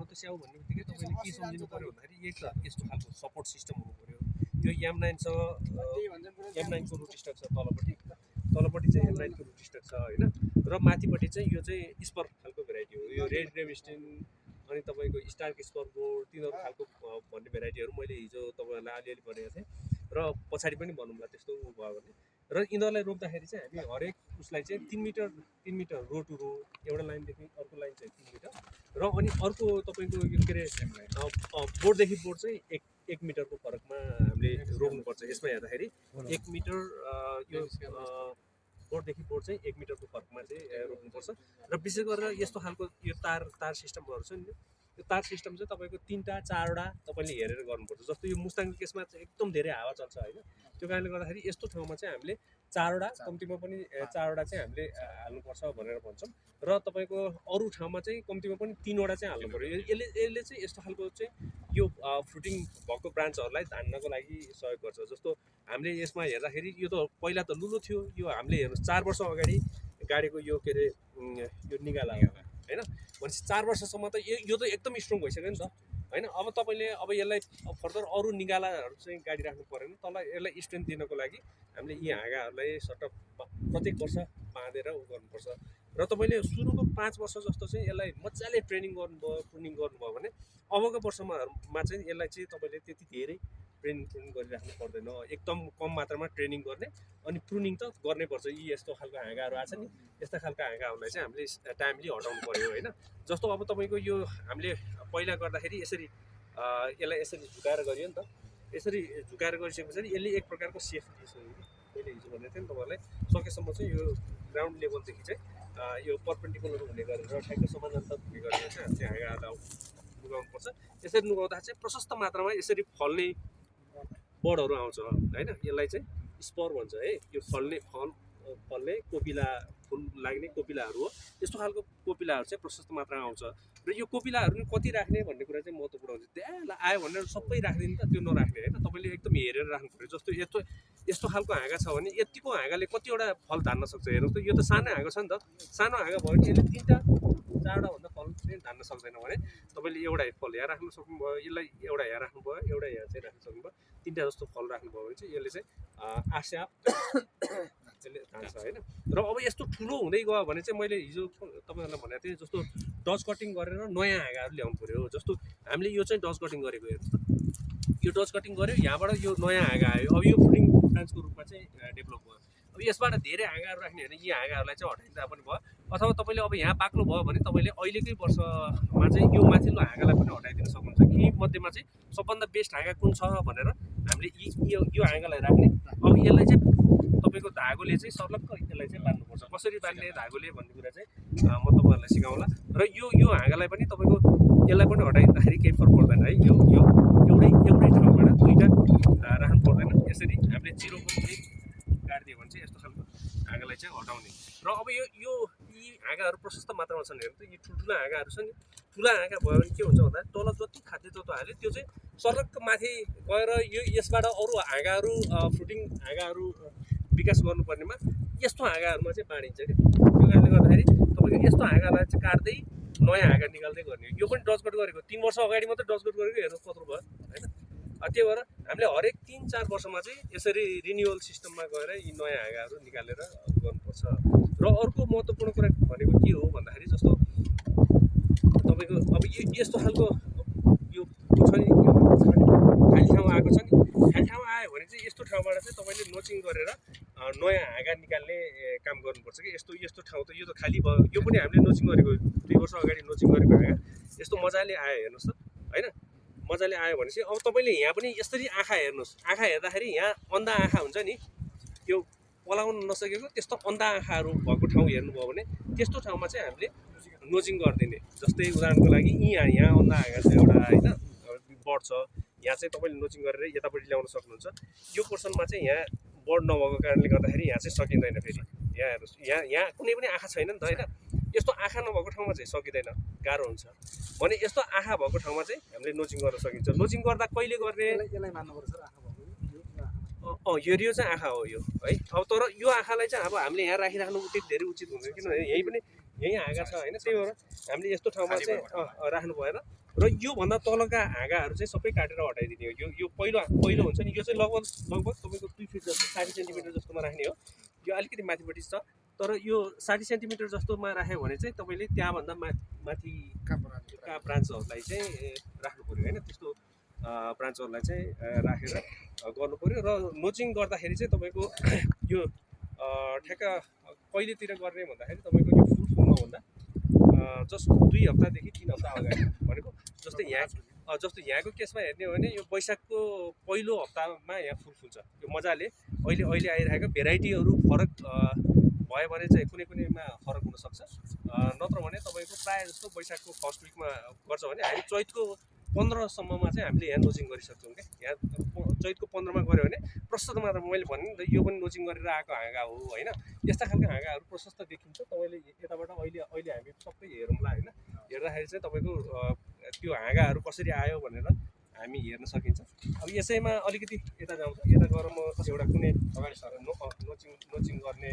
त स्याउ भन्ने बित्तिकै तपाईँले के सम्झिनु पऱ्यो भन्दाखेरि एक त यस्तो खालको सपोर्ट सिस्टम हुनु पऱ्यो। त्यो M9सँग M9को रुट स्टक छ तलपट्टि चाहिँ M9को रुट स्टक छ होइन। र माथिपट्टि चाहिँ यो चाहिँ स्पर खालको भेराइटी हो। यो रेड रेभिस्टिन अनि तपाईँको स्टार्क स्पर बोर्ड तिनीहरू खालको भन्ने भेराइटीहरू मैले हिजो तपाईँहरूलाई अलिअलि भनेको थिएँ र पछाडि पनि भनौँला त्यस्तो भयो भने। र यिनीहरूलाई रोप्दाखेरि चाहिँ हामी हरेक उसलाई चाहिँ 3 मिटर रो टु रो एउटा लाइनदेखि अर्को लाइन चाहिँ 3 मिटर र अनि अर्को तपाईँको यो के अरे बोर्डदेखि बोर्ड चाहिँ एक मिटरको फरकमा हामीले रोप्नुपर्छ। यसमा हेर्दाखेरि 1 मिटर यो बोर्डदेखि बोर्ड चाहिँ 1 मिटरको फरकमा चाहिँ रोप्नुपर्छ। र विशेष गरेर यस्तो खालको यो तार सिस्टमहरू छ नि, यो तार सिस्टम चाहिँ तपाईँको 3टा 4वटा तपाईँले हेरेर गर्नुपर्छ। जस्तो यो मुस्ताङको केसमा चाहिँ एकदम धेरै हावा चल्छ होइन। त्यो कारणले गर्दाखेरि यस्तो ठाउँमा चाहिँ हामीले 4वटा कम्तीमा पनि 4वटा चाहिँ हामीले हाल्नुपर्छ भनेर भन्छौँ। र तपाईँको अरू ठाउँमा चाहिँ कम्तीमा पनि 3वटा चाहिँ हाल्नु पऱ्यो। यसले चाहिँ यस्तो खालको चाहिँ यो फ्रुटिङ भएको ब्रान्चहरूलाई धान्नको लागि सहयोग गर्छ। जस्तो हामीले यसमा हेर्दाखेरि यो त पहिला त लुलो थियो, यो हामीले हेर्नुहोस् 4 वर्ष अगाडि गाडेको यो के अरे यो निगाला होइन। भनेपछि 4 वर्षसम्म त यो त एकदम स्ट्रङ भइसक्यो नि त होइन। अब तपाईँले अब यसलाई फर्दर अरू निगालाहरू चाहिँ गाडिराख्नु परेन। तल यसलाई स्ट्रेन्थ दिनको लागि हामीले यी हाँगाहरूलाई सट्ट प्रत्येक वर्ष बाँधेर गर्नुपर्छ। र तपाईँले सुरुको 5 वर्ष जस्तो चाहिँ यसलाई मजाले ट्रेनिङ गर्नुभयो प्रुनिङ गर्नुभयो भने अबको वर्षमा चाहिँ यसलाई चाहिँ तपाईँले त्यति धेरै प्रुनिङ गरिराख्नु पर्दैन। एकदम कम मात्रामा ट्रेनिङ गर्ने अनि प्रुनिङ त गर्नै पर्छ। यी यस्तो खालको हाँगाहरू आएको छ नि, यस्ता खालको हाँगाहरूलाई चाहिँ हामीले टाइमली हटाउनु पऱ्यो होइन। जस्तो अब तपाईँको यो हामीले पहिला गर्दाखेरि यसरी यसलाई यसरी झुकाएर गरियो नि त। यसरी झुकाएर गरिसके पछाडि यसले एक प्रकारको सेफ्टी दिइसक्यो कि मैले हिजो भनेको थिएँ नि तपाईँलाई। सकेसम्म चाहिँ यो ग्राउन्ड लेभलदेखि चाहिँ यो पर्पेन्डिकुलर हुने गरेर ठ्याक्क समानान्तर हुने गरेर चाहिँ हामीले हाँगाहरूलाई नुगाउनुपर्छ। यसरी नुगाउँदा चाहिँ प्रशस्त मात्रामा यसरी फल्ने बडहरू आउँछ होइन। यसलाई चाहिँ स्पर भन्छ है। यो फल्ने कोपिला फुल लाग्ने कोपिलाहरू हो। यस्तो खालको कोपिलाहरू चाहिँ प्रशस्त मात्रामा आउँछ। र यो कोपिलाहरू कति राख्ने भन्ने कुरा चाहिँ महत्त्वपूर्ण हुन्छ। त्यहाँ आयो भनेर सबै राख्दिनु त त्यो नराख्ने होइन। तपाईँले एकदम हेरेर राख्नु पऱ्यो। जस्तो यस्तो खालको हाँगा छ भने यतिको हाँगाले कतिवटा फल धान्न सक्छ हेर्नुहोस् त। यो त सानो हाँगा छ नि त। सानो हाँगा भयो भने यसले 3टा 4वटा भन्दा फल चाहिँ धान्न सक्दैन भने तपाईँले एउटा फल यहाँ राख्नु सक्नुभयो, यसलाई एउटा यहाँ राख्नुभयो, एउटा यहाँ चाहिँ राख्नु सक्नुभयो, 3टा जस्तो फल राख्नुभयो भने चाहिँ यसले चाहिँ आस्याप यसले धान्छ होइन। र अब यस्तो ठुलो हुँदै गयो भने चाहिँ मैले हिजो तपाईँहरूलाई भनेको थिएँ जस्तो डज कटिङ गरेर नयाँ हाँगाहरू ल्याउनु पऱ्यो। जस्तो हामीले यो चाहिँ डज कटिङ गरेको हेर्नुहोस् त। यो डज कटिङ गऱ्यो, यहाँबाट यो नयाँ हाँगा आयो। अब यो फ्रुटिङ ब्रान्चको रूपमा चाहिँ डेभलप भयो। अब यसबाट धेरै हाँगाहरू राख्ने भने यी हाँगाहरूलाई चाहिँ हटाइदिँदा पनि भयो। अथवा तपाईँले अब यहाँ पाक्लो भयो भने तपाईँले अहिलेकै वर्षमा चाहिँ यो माथिल्लो हाँगालाई पनि हटाइदिन सक्नुहुन्छ। यी मध्येमा चाहिँ सबभन्दा बेस्ट हाँगा कुन छ भनेर हामीले यो हाँगालाई राख्ने। अब यसलाई चाहिँ तपाईँको धागोले चाहिँ सर्लक्क यसलाई चाहिँ बाँध्नुपर्छ। कसरी बाँध्ने धागोले भन्ने कुरा चाहिँ म तपाईँहरूलाई सिकाउँला। र यो हाँगालाई पनि तपाईँको यसलाई पनि हटाइदिँदाखेरि केही फरक पर्दैन है। यो एउटै ठाउँबाट 2टा राख्नु पर्दैन। यसरी हामीले 0 पनि काटिदियो भने चाहिँ यस्तो खालको हाँगालाई चाहिँ हटाउने। र अब यी हाँगाहरू प्रशस्त मात्रामा छन् हेर्नु त। यी ठुल्ठुला हाँगाहरू छ नि, ठुला हाँगा भयो भने के हुन्छ भन्दा तल जति खाद्य तत्त्व हाल्यो त्यो चाहिँ सर्लक्क माथि गएर यसबाट अरू हाँगाहरू फ्रुटिङ हाँगाहरू विकास गर्नुपर्नेमा यस्तो हाँगाहरूमा चाहिँ बाँडिन्छ क्या। त्यो कारणले गर्दाखेरि तपाईँको यस्तो हाँगालाई चाहिँ काट्दै नयाँ हाँगा निकाल्दै गर्ने। यो पनि डजकट गरेको 3 वर्ष अगाडि मात्रै डजकट गरेको हेर्नुहोस् कत्रो भयो होइन। त्यही भएर हामीले हरेक 3-4 वर्षमा चाहिँ यसरी रिन्युअल सिस्टममा गएर यी नयाँ हाँगाहरू निकालेर गर्नुपर्छ। र अर्को महत्त्वपूर्ण कुरा भनेको के हो भन्दाखेरि जस्तो तपाईँको अब यस्तो खालको यो छ नि खाली ठाउँ आएको छ नि, खाली ठाउँ आयो भने चाहिँ यस्तो ठाउँबाट चाहिँ तपाईँले नोचिङ गरेर नयाँ हाँगा निकाल्ने काम गर्नुपर्छ कि। यस्तो ठाउँ त यो त खाली भयो। यो पनि हामीले नोचिङ गरेको 2 वर्ष अगाडि नोचिङ गरेको हाँगा यस्तो मजाले आयो हेर्नुहोस् त होइन। मजाले आयो भनेपछि अब तपाईँले यहाँ पनि यसरी आँखा हेर्नुहोस्। आँखा हेर्दाखेरि यहाँ अन्धा आँखा हुन्छ नि, त्यो पलाउन नसकेको त्यस्तो अन्धा आँखाहरू भएको ठाउँ हेर्नुभयो भने त्यस्तो ठाउँमा चाहिँ हामीले नोचिङ गरिदिने। जस्तै उदाहरणको लागि यहाँ अन्धा हाँगा छ एउटा होइन, बढ छ, यहाँ चाहिँ तपाईँले नोचिङ गरेर यतापट्टि ल्याउन सक्नुहुन्छ। यो पोर्सनमा चाहिँ यहाँ बढ नभएको कारणले गर्दाखेरि यहाँ चाहिँ सकिँदैन। फेरि यहाँ हेर्नुहोस्, यहाँ कुनै पनि आँखा छैन नि त होइन। यस्तो आँखा नभएको ठाउँमा चाहिँ सकिँदैन, गाह्रो हुन्छ भने यस्तो आँखा भएको ठाउँमा चाहिँ हामीले नोचिङ गर्न सकिन्छ। नोचिङ गर्दा कहिले गर्ने यसलाई मान्नुपर्छ आँखा भएको यो चाहिँ आँखा हो यो है। अब तर यो आँखालाई चाहिँ अब हामीले यहाँ राखिराख्नु उचित धेरै उचित हुन्छ। किनभने यहीँ पनि यहीँ हाँगा छ होइन, त्यही भएर हामीले यस्तो ठाउँमा चाहिँ राख्नु भएन। र योभन्दा तलका हाँगाहरू चाहिँ सबै काटेर हटाइदिने हो। यो पहिलो हुन्छ नि, यो चाहिँ लगभग तपाईँको 2 फिट जस्तो 60 सेन्टिमिटर जस्तोमा राख्ने हो। यो अलिकति माथिपट्टि छ, तर यो 60 सेन्टिमिटर जस्तोमा राख्यो भने चाहिँ तपाईँले त्यहाँभन्दा माथिका ब्रान्चहरूलाई चाहिँ राख्नु पऱ्यो होइन। त्यस्तो ब्रान्चहरूलाई चाहिँ राखेर गर्नु पऱ्यो। र नोचिङ गर्दाखेरि चाहिँ तपाईँको यो ठ्याक्क कहिलेतिर गर्ने भन्दाखेरि तपाईँको यो फुल्नु भन्दा जस्ट 2 हप्तादेखि 3 हप्ता अगाडि भनेको। जस्तै यहाँको केसमा हेर्ने हो भने यो वैशाखको पहिलो हप्तामा यहाँ फुल फुल्छ यो मजाले। अहिले आइरहेको भेराइटीहरू फरक भयो भने चाहिँ कुनैमा फरक हुनसक्छ, नत्र भने तपाईँको प्रायः जस्तो वैशाखको फर्स्ट विकमा गर्छ भने हामी चैतको 15सम्ममा चाहिँ हामीले यहाँ नोचिङ गरिसक्छौँ क्या। यहाँ चैतको 15मा गऱ्यो भने प्रशस्त मात्रा, मैले भने नि त यो पनि नोचिङ गरेर आएको हाँगा हो होइन। यस्ता खालको हाँगाहरू प्रशस्त देखिन्छ। तपाईँले यताबाट अहिले हामी सबै हेरौँला होइन। हेर्दाखेरि चाहिँ तपाईँको त्यो हाँगाहरू कसरी आयो भनेर हामी हेर्न सकिन्छ। अब यसैमा अलिकति यता जाउँछ, यता गएर म एउटा कुनै नोचिङ गर्ने